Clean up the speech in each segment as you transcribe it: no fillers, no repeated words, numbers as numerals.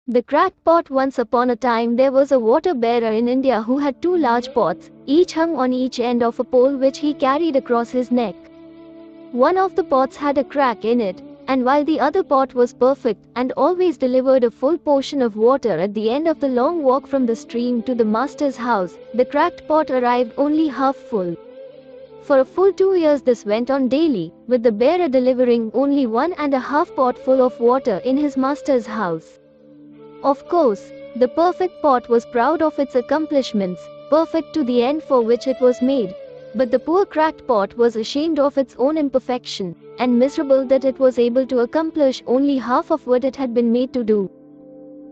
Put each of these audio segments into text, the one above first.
The cracked pot. Once upon a time there was a water bearer in India who had two large pots, each hung on each end of a pole which he carried across his neck. One of the pots had a crack in it, and while the other pot was perfect and always delivered a full portion of water at the end of the long walk from the stream to the master's house, the cracked pot arrived only half full. For a full 2 years this went on daily, with the bearer delivering only 1.5 pot full of water in his master's house. Of course, the perfect pot was proud of its accomplishments, perfect to the end for which it was made. But the poor cracked pot was ashamed of its own imperfection, and miserable that it was able to accomplish only half of what it had been made to do.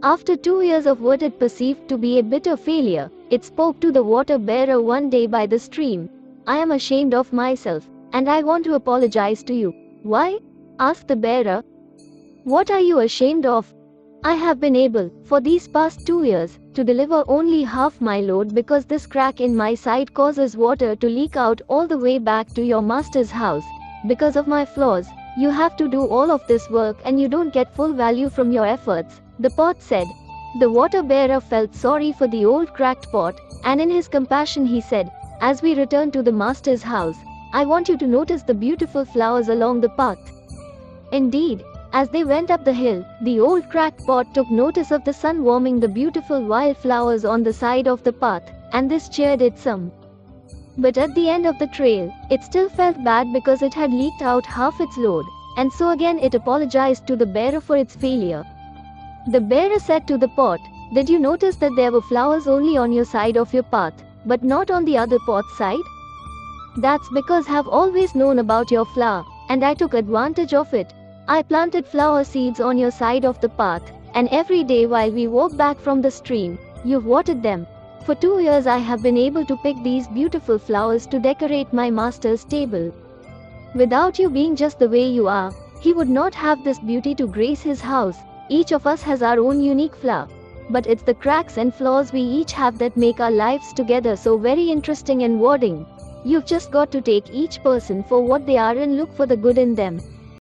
After 2 years of what it perceived to be a bitter failure, it spoke to the water bearer one day by the stream. "I am ashamed of myself, and I want to apologize to you." "Why?" asked the bearer. "What are you ashamed of?" "I have been able, for these past 2 years, to deliver only half my load because this crack in my side causes water to leak out all the way back to your master's house. Because of my flaws, you have to do all of this work and you don't get full value from your efforts," the pot said. The water bearer felt sorry for the old cracked pot, and in his compassion he said, "As we return to the master's house, I want you to notice the beautiful flowers along the path." Indeed, as they went up the hill, the old cracked pot took notice of the sun warming the beautiful wild flowers on the side of the path, and this cheered it some. But at the end of the trail, it still felt bad because it had leaked out half its load, and so again it apologized to the bearer for its failure. The bearer said to the pot, "Did you notice that there were flowers only on your side of your path, but not on the other pot's side? That's because I've always known about your flower, and I took advantage of it. I planted flower seeds on your side of the path, and every day while we walk back from the stream, you've watered them. For 2 years I have been able to pick these beautiful flowers to decorate my master's table. Without you being just the way you are, he would not have this beauty to grace his house. Each of us has our own unique flower. But it's the cracks and flaws we each have that make our lives together so very interesting and rewarding. You've just got to take each person for what they are and look for the good in them."